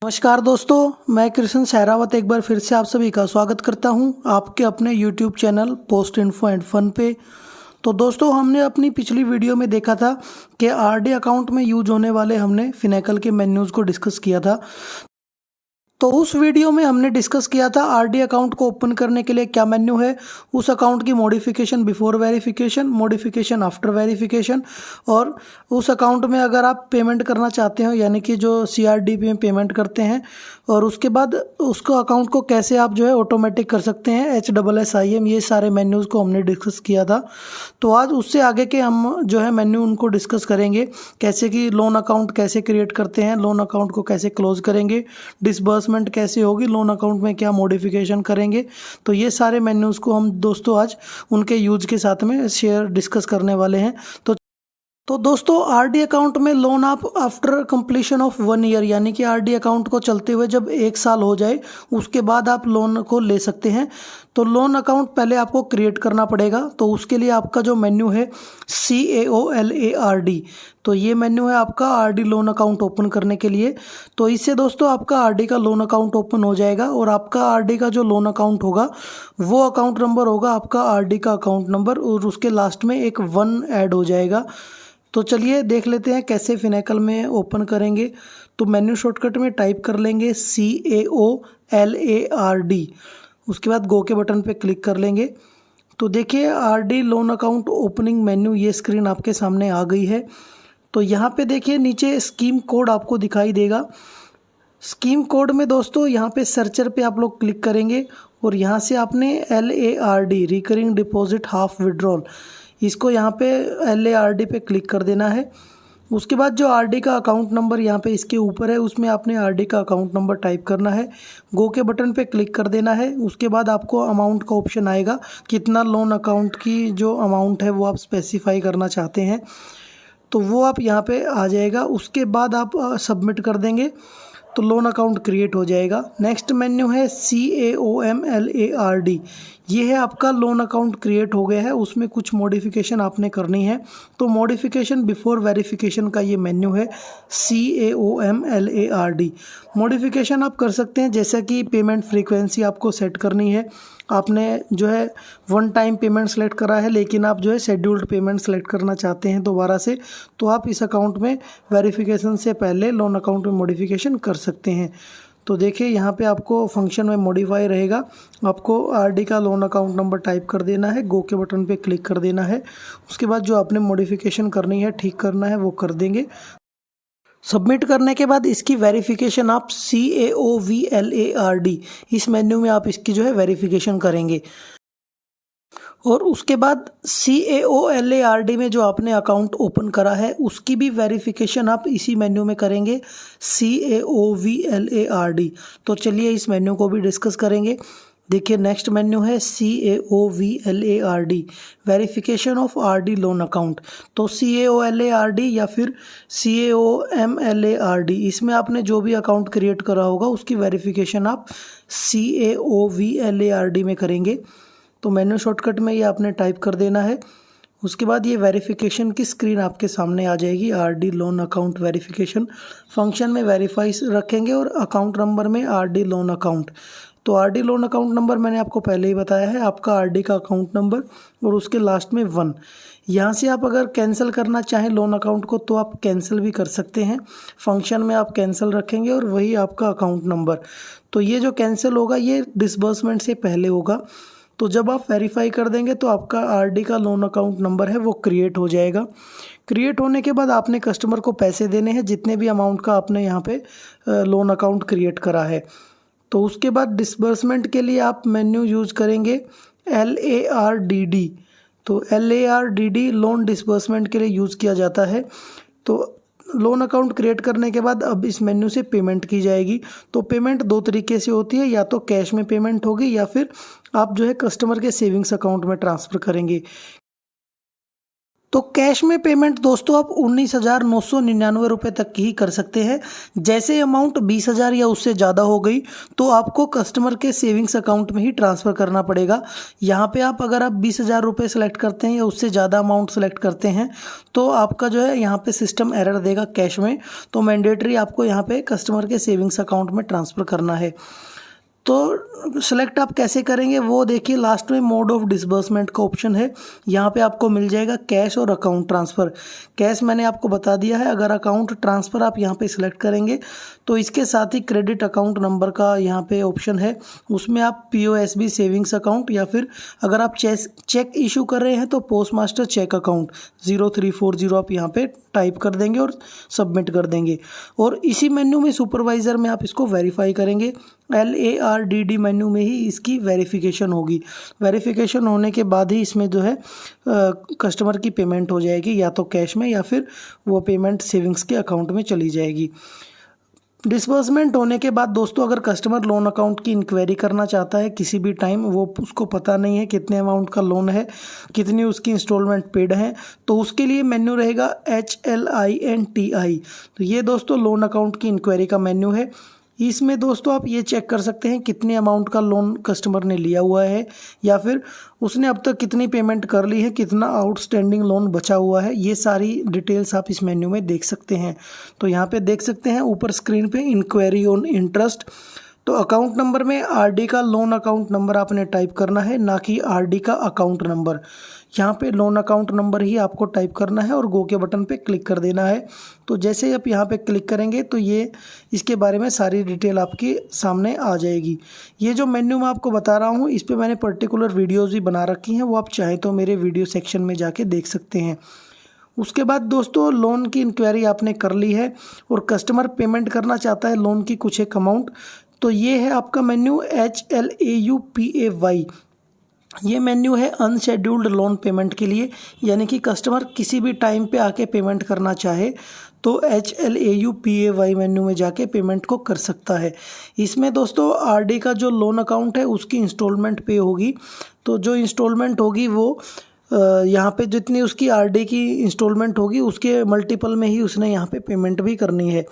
नमस्कार दोस्तों, मैं कृष्ण सहरावत एक बार फिर से आप सभी का स्वागत करता हूं आपके अपने YouTube channel post info and fun पे। तो दोस्तों, हमने अपनी पिछली वीडियो में देखा था कि आरडी अकाउंट में यूज होने वाले हमने फिनेकल के मेन्यूज़ को डिस्कस किया था। तो उस वीडियो में हमने डिस्कस किया था आरडी अकाउंट को ओपन करने के लिए क्या मेन्यू है, उस अकाउंट की modification before verification, modification after verification, और उस अकाउंट में अगर आप पेमेंट करना चाहते हो यानी कि जो सीआरडीपी में पेमेंट करते हैं, और उसके बाद उसको अकाउंट को कैसे आप जो है ऑटोमेटिक कर सकते हैं HSSIM, ये सारे मेन्यूज़ को हमने डिस्कस किया था। तो आज उससे आगे के हम जो है मेन्यू उनको डिस्कस करेंगे, कैसे कि लोन अकाउंट कैसे क्रिएट करते हैं, लोन अकाउंट को कैसे क्लोज करेंगे, डिसबर्समेंट कैसे होगी, लोन अकाउंट में क्या मॉडिफिकेशन करेंगे। तो ये सारे मेन्यूज़ को हम दोस्तों आज उनके यूज के साथ में शेयर डिस्कस करने वाले हैं। तो दोस्तों, आरडी अकाउंट में लोन आप आफ्टर कंप्लीशन ऑफ 1 ईयर यानी कि आरडी अकाउंट को चलते हुए जब 1 साल हो जाए उसके बाद आप लोन को ले सकते हैं। तो लोन अकाउंट पहले आपको क्रिएट करना पड़ेगा। तो उसके लिए आपका जो मेन्यू है CAOLARD, तो ये मेन्यू है आपका आरडी लोन अकाउंट ओपन करने के लिए। तो इससे दोस्तों आपका आरडी का लोन अकाउंट ओपन हो जाएगा, और आपका आरडी का जो लोन अकाउंट होगा वो अकाउंट नंबर होगा आपका आरडी का अकाउंट नंबर, और उसके लास्ट में एक 1 ऐड हो जाएगा। तो चलिए देख लेते हैं कैसे फिनेकल में ओपन करेंगे। तो मेन्यू शॉर्टकट में टाइप कर लेंगे CAOLARD, उसके बाद गो के बटन पे क्लिक कर लेंगे। तो देखिए RD loan account opening menu, ये स्क्रीन आपके सामने आ गई है। तो यहाँ पे देखिए नीचे स्कीम कोड आपको दिखाई देगा। स्कीम कोड में दोस्तों यहाँ पे सर्चर पे आप लोग क्लिक करेंगे, और यहाँ से आपने LARD recurring deposit half withdrawal, इसको यहाँ पे LARD पे क्लिक कर देना है। उसके बाद जो आरडी का अकाउंट नंबर यहाँ पे इसके ऊपर है उसमें आपने आरडी का अकाउंट नंबर टाइप करना है, गो के बटन पे क्लिक कर देना है। उसके बाद आपको अमाउंट का ऑप्शन आएगा, कितना लोन अकाउंट की जो अमाउंट है वो आप स्पेसिफाई करना चाहते हैं, तो वो आप यहाँ पे आ जाएगा। उसके बाद आप सबमिट कर देंगे तो लोन अकाउंट क्रिएट हो जाएगा। नेक्स्ट मेन्यू है CAOMLARD, ये है आपका लोन अकाउंट क्रिएट हो गया है, उसमें कुछ मॉडिफिकेशन आपने करनी है। तो मॉडिफिकेशन बिफोर वेरिफिकेशन का ये मेन्यू है CAOMLARD। मॉडिफिकेशन आप कर सकते हैं, जैसा कि पेमेंट फ्रीक्वेंसी आपको सेट करनी है। आपने जो है 1 टाइम पेमेंट सेलेक्ट करा है, लेकिन आप जो है शेड्यूल्ड पेमेंट सेलेक्ट करना चाहते हैं दोबारा से, तो आप इस अकाउंट में वेरिफिकेशन से पहले लोन अकाउंट में मॉडिफिकेशन कर सकते हैं। तो देखिए यहाँ पे आपको फंक्शन में मॉडिफाई रहेगा, आपको आरडी का लोन अकाउंट नंबर टाइप कर देना है, गो के बटन पे क्लिक कर देना है। उसके बाद जो आपने मॉडिफिकेशन करनी है, ठीक करना है, वो कर देंगे। सबमिट करने के बाद इसकी वेरिफिकेशन आप CAOVLARD इस मेन्यू में आप इसकी जो है वेरिफिकेशन करेंगे। और उसके बाद CAOLARD में जो आपने अकाउंट ओपन करा है उसकी भी वेरिफिकेशन आप इसी मेन्यू में करेंगे, CAOVLARD। तो चलिए इस मेन्यू को भी डिस्कस करेंगे। देखिए नेक्स्ट मेन्यू है CAOVLARD, verification of RD loan account. तो CAOLARD या फिर CAOMLARD, इसमें आपने जो भी अकाउंट क्रिएट करा होगा उसकी वेरिफिकेशन आप CAOVLARD में करेंगे। तो मेन्यू शॉर्टकट में ये आपने टाइप कर देना है। उसके बाद ये वेरिफिकेशन की स्क्रीन आपके सामने आ जाएगी, RD loan account verification. Function में वेरीफाई रखेंगे और अकाउंट नंबर में आरडी लोन अकाउंट। तो आरडी लोन अकाउंट नंबर मैंने आपको पहले ही बताया है, आपका आरडी का अकाउंट नंबर और उसके लास्ट में 1। यहाँ से आप अगर कैंसिल करना चाहें लोन अकाउंट को तो आप कैंसिल भी कर सकते हैं। फंक्शन में आप कैंसिल रखेंगे और वही आपका अकाउंट नंबर। तो ये जो कैंसिल होगा ये डिसबर्समेंट से पहले होगा। तो जब आप वेरीफाई कर देंगे तो आपका आरडी का लोन अकाउंट नंबर है वो क्रिएट हो जाएगा। क्रिएट होने के बाद आपने कस्टमर को पैसे देने हैं, जितने भी अमाउंट का आपने यहाँ पे लोन अकाउंट क्रिएट करा है। तो उसके बाद डिसबर्समेंट के लिए आप मेन्यू यूज़ करेंगे LARDD। तो LARDD लोन डिसबर्समेंट के लिए यूज़ किया जाता है। तो लोन अकाउंट क्रिएट करने के बाद अब इस मेन्यू से पेमेंट की जाएगी। तो पेमेंट 2 तरीके से होती है, या तो कैश में पेमेंट होगी या फिर आप जो है कस्टमर के सेविंग्स अकाउंट में ट्रांसफ़र करेंगे। तो कैश में पेमेंट दोस्तों आप 19,999 रुपये तक की ही कर सकते हैं। जैसे अमाउंट 20,000 या उससे ज़्यादा हो गई तो आपको कस्टमर के सेविंग्स अकाउंट में ही ट्रांसफ़र करना पड़ेगा। यहाँ पे अगर आप 20,000 रुपये सेलेक्ट करते हैं या उससे ज़्यादा अमाउंट सेलेक्ट करते हैं तो आपका जो है यहाँ पे सिस्टम एरर देगा कैश में, तो मैंडेटरी आपको यहाँ पे कस्टमर के सेविंग्स अकाउंट में ट्रांसफ़र करना है। तो सेलेक्ट आप कैसे करेंगे वो देखिए, लास्ट में मोड ऑफ डिसबर्समेंट का ऑप्शन है, यहाँ पे आपको मिल जाएगा कैश और अकाउंट ट्रांसफ़र। कैश मैंने आपको बता दिया है, अगर अकाउंट ट्रांसफ़र आप यहाँ पे सिलेक्ट करेंगे तो इसके साथ ही क्रेडिट अकाउंट नंबर का यहाँ पे ऑप्शन है, उसमें आप POSB सेविंग्स अकाउंट या फिर अगर आप चेक इशू कर रहे हैं तो पोस्ट मास्टर चेक अकाउंट 0340 आप यहाँ पे टाइप कर देंगे और सबमिट कर देंगे। और इसी मेन्यू में सुपरवाइज़र में आप इसको वेरीफाई करेंगे, LARDD मेन्यू में ही इसकी वेरिफिकेशन होगी। वेरिफिकेशन होने के बाद ही इसमें जो है कस्टमर की पेमेंट हो जाएगी, या तो कैश में या फिर वो पेमेंट सेविंग्स के अकाउंट में चली जाएगी। डिसबर्समेंट होने के बाद दोस्तों अगर कस्टमर लोन अकाउंट की इंक्वायरी करना चाहता है किसी भी टाइम, वो उसको पता नहीं है कितने अमाउंट का लोन है, कितनी उसकी इंस्टॉलमेंट पेड है, तो उसके लिए मेन्यू रहेगा HLINTI। तो ये दोस्तों लोन अकाउंट की इंक्वायरी का मेन्यू है। इसमें दोस्तों आप ये चेक कर सकते हैं कितने अमाउंट का लोन कस्टमर ने लिया हुआ है या फिर उसने अब तक कितनी पेमेंट कर ली है, कितना आउटस्टैंडिंग लोन बचा हुआ है, ये सारी डिटेल्स आप इस मेन्यू में देख सकते हैं। तो यहाँ पे देख सकते हैं ऊपर स्क्रीन पे इंक्वायरी ऑन इंटरेस्ट। तो अकाउंट नंबर में RD का लोन अकाउंट नंबर आपने टाइप करना है, ना कि RD का अकाउंट नंबर। यहाँ पे लोन अकाउंट नंबर ही आपको टाइप करना है और गो के बटन पे क्लिक कर देना है। तो जैसे ही आप यहाँ पे क्लिक करेंगे तो ये इसके बारे में सारी डिटेल आपके सामने आ जाएगी। ये जो मेन्यू मैं आपको बता रहा हूँ इस पर मैंने पर्टिकुलर वीडियोज़ भी बना रखी हैं, वो आप चाहें तो मेरे वीडियो सेक्शन में जाके देख सकते हैं। उसके बाद दोस्तों लोन की इंक्वायरी आपने कर ली है और कस्टमर पेमेंट करना चाहता है लोन की कुछ एक अमाउंट, तो ये है आपका मेन्यू HLAUPAY। ये मेन्यू है अनशेड्यूल्ड लोन पेमेंट के लिए, यानी कि कस्टमर किसी भी टाइम पे आके पेमेंट करना चाहे तो HLAUPAY मेन्यू में जाके पेमेंट को कर सकता है। इसमें दोस्तों RD का जो लोन अकाउंट है उसकी इंस्टॉलमेंट पे होगी, तो जो इंस्टॉलमेंट होगी वो यहाँ पे जितनी उसकी RD की इंस्टॉलमेंट होगी उसके मल्टीपल में ही उसने यहाँ पे पेमेंट भी करनी है।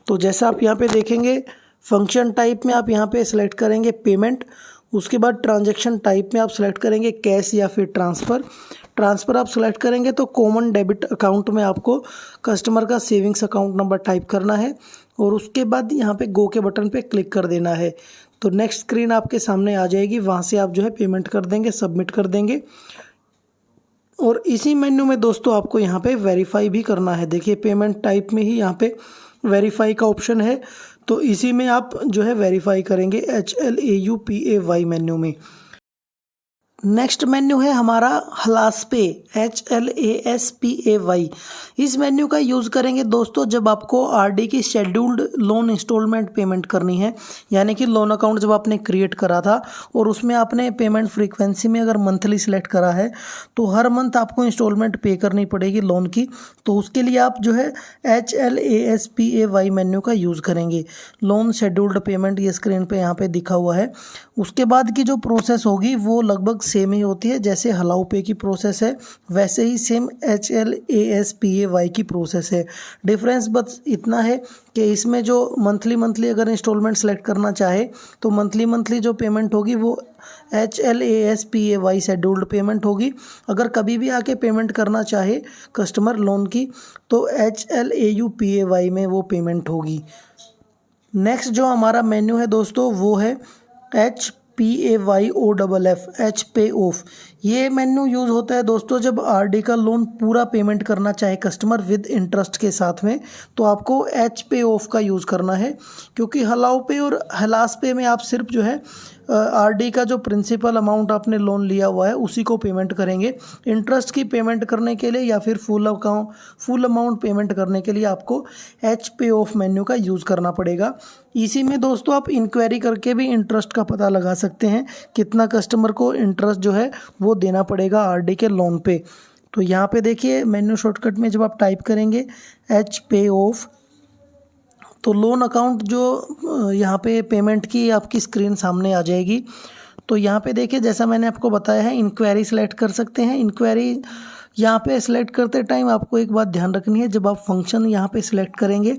तो जैसा आप यहाँ पे देखेंगे फंक्शन टाइप में आप यहाँ पे सिलेक्ट करेंगे पेमेंट, उसके बाद ट्रांजैक्शन टाइप में आप सिलेक्ट करेंगे कैश या फिर ट्रांसफ़र आप सिलेक्ट करेंगे तो कॉमन डेबिट अकाउंट में आपको कस्टमर का सेविंग्स अकाउंट नंबर टाइप करना है और उसके बाद यहाँ पे गो के बटन पे क्लिक कर देना है। तो नेक्स्ट स्क्रीन आपके सामने आ जाएगी, वहाँ से आप जो है पेमेंट कर देंगे, सबमिट कर देंगे। और इसी मेन्यू में दोस्तों आपको यहाँ पे वेरीफाई भी करना है। देखिए पेमेंट टाइप में ही यहाँ पे वेरीफाई का ऑप्शन है, तो इसी में आप जो है वेरीफाई करेंगे HLAUPAY मेन्यू में। नेक्स्ट मेन्यू है हमारा हलासपे HLASPAY। इस मेन्यू का यूज़ करेंगे दोस्तों जब आपको RD की शेड्यूल्ड लोन इंस्टॉलमेंट पेमेंट करनी है, यानी कि लोन अकाउंट जब आपने क्रिएट करा था और उसमें आपने पेमेंट फ्रीक्वेंसी में अगर मंथली सिलेक्ट करा है तो हर मंथ आपको इंस्टॉलमेंट पे करनी पड़ेगी लोन की, तो उसके लिए आप जो है HLASPAY मेन्यू का यूज़ करेंगे। लोन शेड्यूल्ड पेमेंट ये स्क्रीन पर यहाँ पर दिखा हुआ है। उसके बाद की जो प्रोसेस होगी वो लगभग सेम ही होती है, जैसे हलाउ पे की प्रोसेस है वैसे ही सेम HLASPAY की प्रोसेस है। डिफरेंस बस इतना है कि इसमें जो मंथली अगर इंस्टॉलमेंट सेलेक्ट करना चाहे तो मंथली जो पेमेंट होगी वो HLASPAY शेड्यूल्ड पेमेंट होगी। अगर कभी भी आके पेमेंट करना चाहे कस्टमर लोन की तो HLAUPAY में वो पेमेंट होगी। नेक्स्ट जो हमारा मेन्यू है दोस्तों वो है HPAYOFF। ये मेन्यू यूज़ होता है दोस्तों जब RD का लोन पूरा पेमेंट करना चाहे कस्टमर विद इंटरेस्ट के साथ में, तो आपको HPAYOF का यूज़ करना है, क्योंकि हलाउ पे और हलास पे में आप सिर्फ जो है RD का जो प्रिंसिपल अमाउंट आपने लोन लिया हुआ है उसी को पेमेंट करेंगे। इंटरेस्ट की पेमेंट करने के लिए या फिर फुल अमाउंट पेमेंट करने के लिए आपको HPAYOF मेन्यू का यूज़ करना पड़ेगा। इसी में दोस्तों आप इंक्वायरी करके भी इंटरेस्ट का पता लगा सकते हैं, कितना कस्टमर को इंटरेस्ट जो है वो देना पड़ेगा RD के लोन पे। तो यहाँ पे देखिए मेन्यू शॉर्टकट में जब आप टाइप करेंगे HPAYOF तो लोन अकाउंट जो यहाँ पे पेमेंट की आपकी स्क्रीन सामने आ जाएगी। तो यहाँ पे देखिए जैसा मैंने आपको बताया है इंक्वायरी सेलेक्ट कर सकते हैं। इंक्वायरी यहाँ पे सिलेक्ट करते टाइम आपको एक बात ध्यान रखनी है, जब आप फंक्शन यहाँ पे सिलेक्ट करेंगे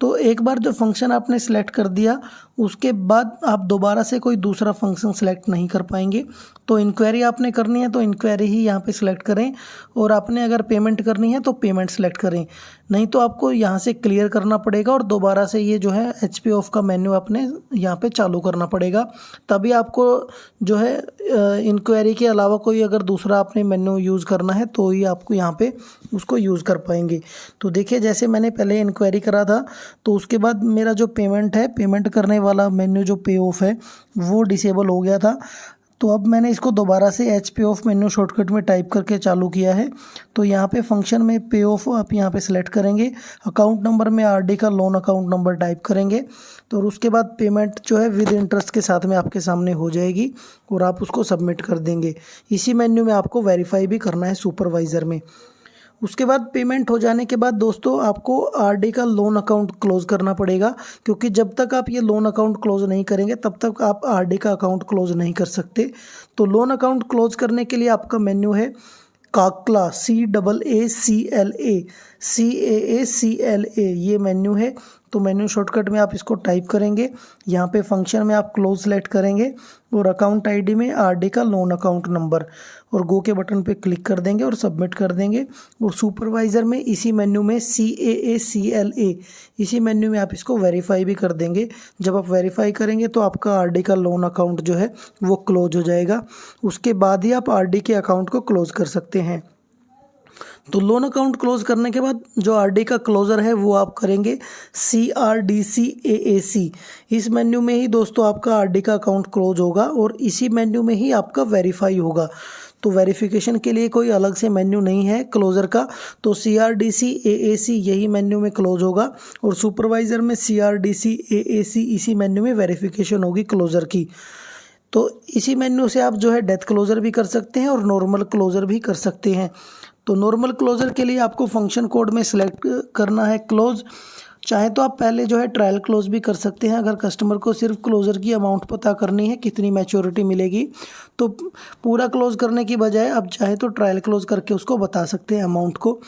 तो एक बार जो फंक्शन आपने सिलेक्ट कर दिया उसके बाद आप दोबारा से कोई दूसरा फंक्शन सिलेक्ट नहीं कर पाएंगे। तो इंक्वायरी आपने करनी है तो इंक्वायरी ही यहाँ पे सिलेक्ट करें, और आपने अगर पेमेंट करनी है तो पेमेंट सिलेक्ट करें, नहीं तो आपको यहाँ से क्लियर करना पड़ेगा और दोबारा से ये जो है HP ऑफ का मेन्यू आपने यहाँ पे चालू करना पड़ेगा। तभी आपको जो है इंक्वायरी के अलावा कोई अगर दूसरा आपने मेन्यू यूज़ करना है तो ही आपको यहाँ पे उसको यूज़ कर पाएंगे। तो देखिए जैसे मैंने पहले इंक्वायरी करा था तो उसके बाद मेरा जो पेमेंट है, पेमेंट करने वाला मेन्यू जो पे ऑफ है वो डिसेबल हो गया था। तो अब मैंने इसको दोबारा से HP ऑफ मेन्यू शॉर्टकट में टाइप करके चालू किया है। तो यहाँ पे फंक्शन में पे ऑफ आप यहाँ पे सिलेक्ट करेंगे, अकाउंट नंबर में RD का लोन अकाउंट नंबर टाइप करेंगे, तो उसके बाद पेमेंट जो है विद इंटरेस्ट के साथ में आपके सामने हो जाएगी और आप उसको सबमिट कर देंगे। इसी मेन्यू में आपको वेरीफाई भी करना है सुपरवाइज़र में। उसके बाद पेमेंट हो जाने के बाद दोस्तों आपको RD का लोन अकाउंट क्लोज़ करना पड़ेगा, क्योंकि जब तक आप ये लोन अकाउंट क्लोज़ नहीं करेंगे तब तक आप RD का अकाउंट क्लोज़ नहीं कर सकते। तो लोन अकाउंट क्लोज़ करने के लिए आपका मेन्यू है काकला, CAACLA ये मेन्यू है। तो मेन्यू शॉर्टकट में आप इसको टाइप करेंगे, यहाँ पे फंक्शन में आप क्लोज सेलेक्ट करेंगे और अकाउंट ID में RD का लोन अकाउंट नंबर और गो के बटन पे क्लिक कर देंगे और सबमिट कर देंगे। और सुपरवाइज़र में इसी मेन्यू में CAACLA इसी मेन्यू में आप इसको वेरीफाई भी कर देंगे। जब आप वेरीफाई करेंगे तो आपका RD का लोन अकाउंट जो है वो क्लोज हो जाएगा। उसके बाद ही आप RD के अकाउंट को क्लोज कर सकते हैं। तो लोन अकाउंट क्लोज करने के बाद जो RD का क्लोज़र है वो आप करेंगे CRDCAAC। इस मेन्यू में ही दोस्तों आपका RD का अकाउंट क्लोज होगा और इसी मेन्यू में ही आपका वेरीफाई होगा। तो वेरिफिकेशन के लिए कोई अलग से मेन्यू नहीं है क्लोज़र का, तो CRDCAAC यही मेन्यू में क्लोज होगा और सुपरवाइज़र में CRDCAAC इसी मेन्यू में वेरिफिकेशन होगी क्लोज़र की। तो इसी मेन्यू से आप जो है डेथ क्लोज़र भी कर सकते हैं और नॉर्मल क्लोज़र भी कर सकते हैं। तो नॉर्मल क्लोज़र के लिए आपको फंक्शन कोड में सिलेक्ट करना है क्लोज। चाहे तो आप पहले जो है ट्रायल क्लोज भी कर सकते हैं, अगर कस्टमर को सिर्फ क्लोज़र की अमाउंट पता करनी है कितनी मैच्योरिटी मिलेगी, तो पूरा क्लोज करने की बजाय आप चाहे तो ट्रायल क्लोज करके उसको बता सकते हैं अमाउंट को।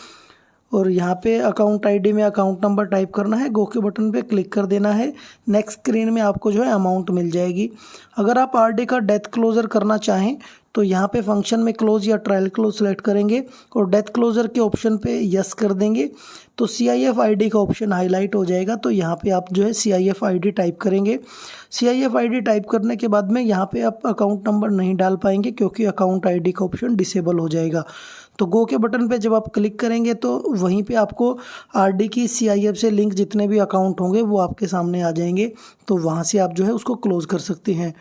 और यहाँ पे अकाउंट ID में अकाउंट नंबर टाइप करना है, गो के बटन पे क्लिक कर देना है। नेक्स्ट स्क्रीन में आपको जो है अमाउंट मिल जाएगी। अगर आप RD का डेथ क्लोज़र करना चाहें तो यहाँ पे फंक्शन में क्लोज या ट्रायल क्लोज सेलेक्ट करेंगे और डेथ क्लोज़र के ऑप्शन पे यस कर देंगे तो CIF ID का ऑप्शन हाईलाइट हो जाएगा। तो यहाँ पे आप जो है CIF ID टाइप करेंगे। CIF ID टाइप करने के बाद में यहाँ पे आप अकाउंट नंबर नहीं डाल पाएंगे क्योंकि अकाउंट ID का ऑप्शन डिसेबल हो जाएगा। तो गो के बटन पे जब आप क्लिक करेंगे तो वहीं पे आपको RD की CIF से लिंक जितने भी अकाउंट होंगे वो आपके सामने आ जाएंगे, तो वहाँ से आप जो है उसको क्लोज़ कर सकते हैं।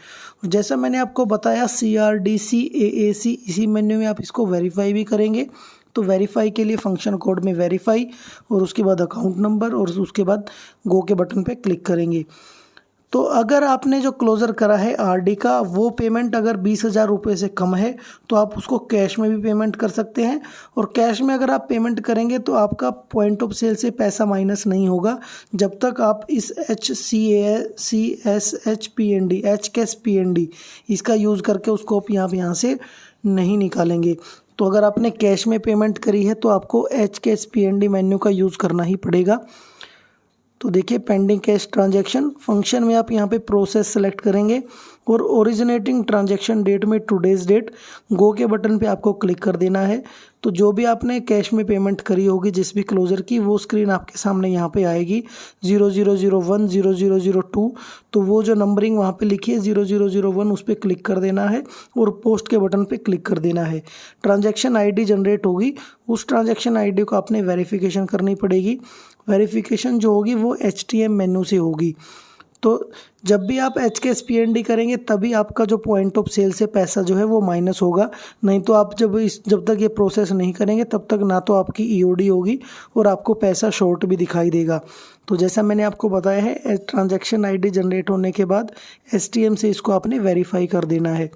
जैसा मैंने आपको बताया CRDCAAC इसी मेन्यू में आप इसको वेरीफाई भी करेंगे। तो वेरीफाई के लिए फंक्शन कोड में वेरीफाई और उसके बाद अकाउंट नंबर और उसके बाद गो के बटन पे क्लिक करेंगे। तो अगर आपने जो क्लोज़र करा है RD का वो पेमेंट अगर 20,000 रुपये से कम है तो आप उसको कैश में भी पेमेंट कर सकते हैं। और कैश में अगर आप पेमेंट करेंगे तो आपका पॉइंट ऑफ सेल से पैसा माइनस नहीं होगा जब तक आप इस HCSHPND इसका यूज़ करके उसको आप यहाँ से नहीं निकालेंगे। तो अगर आपने कैश में पेमेंट करी है तो आपको HCSPND मेन्यू का यूज़ करना ही पड़ेगा। तो देखिए पेंडिंग कैश ट्रांजैक्शन फंक्शन में आप यहाँ पे प्रोसेस सेलेक्ट करेंगे और ओरिजिनेटिंग ट्रांजैक्शन डेट में टुडेज़ डेट गो के बटन पे आपको क्लिक कर देना है। तो जो भी आपने कैश में पेमेंट करी होगी जिस भी क्लोज़र की वो स्क्रीन आपके सामने यहाँ पे आएगी 0001 0002। तो वो जो नंबरिंग वहाँ पे लिखी है 0001 उस पर क्लिक कर देना है और पोस्ट के बटन पे क्लिक कर देना है। ट्रांजैक्शन ID जनरेट होगी, उस ट्रांजैक्शन ID को आपने वेरिफिकेशन करनी पड़ेगी। वेरिफिकेशन जो होगी वो HTM मेन्यू से होगी। तो जब भी आप HCSPND करेंगे तभी आपका जो पॉइंट ऑफ सेल से पैसा जो है वो माइनस होगा, नहीं तो आप जब तक ये प्रोसेस नहीं करेंगे तब तक ना तो आपकी EOD होगी और आपको पैसा शॉर्ट भी दिखाई देगा। तो जैसा मैंने आपको बताया है ट्रांजैक्शन ID जनरेट होने के बाद HTM से इसको आपने वेरीफाई कर देना है।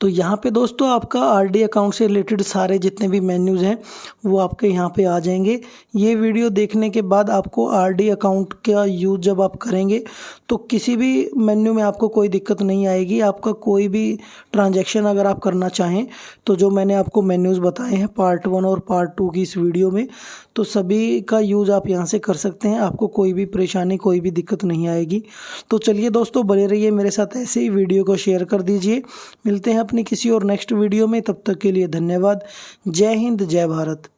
तो यहाँ पे दोस्तों आपका आरडी अकाउंट से रिलेटेड सारे जितने भी मेन्यूज़ हैं वो आपके यहाँ पे आ जाएंगे। ये वीडियो देखने के बाद आपको आरडी अकाउंट का यूज़ जब आप करेंगे तो किसी भी मेन्यू में आपको कोई दिक्कत नहीं आएगी। आपका कोई भी ट्रांजैक्शन अगर आप करना चाहें तो जो मैंने आपको मेन्यूज़ बताए हैं पार्ट 1 और पार्ट 2 की इस वीडियो में, तो सभी का यूज़ आप यहाँ से कर सकते हैं। आपको कोई भी परेशानी, कोई भी दिक्कत नहीं आएगी। तो चलिए दोस्तों, बने रहिए मेरे साथ ऐसे ही, वीडियो को शेयर कर दीजिए। मिलते हैं अपनी किसी और नेक्स्ट वीडियो में, तब तक के लिए धन्यवाद। जय हिंद, जय भारत।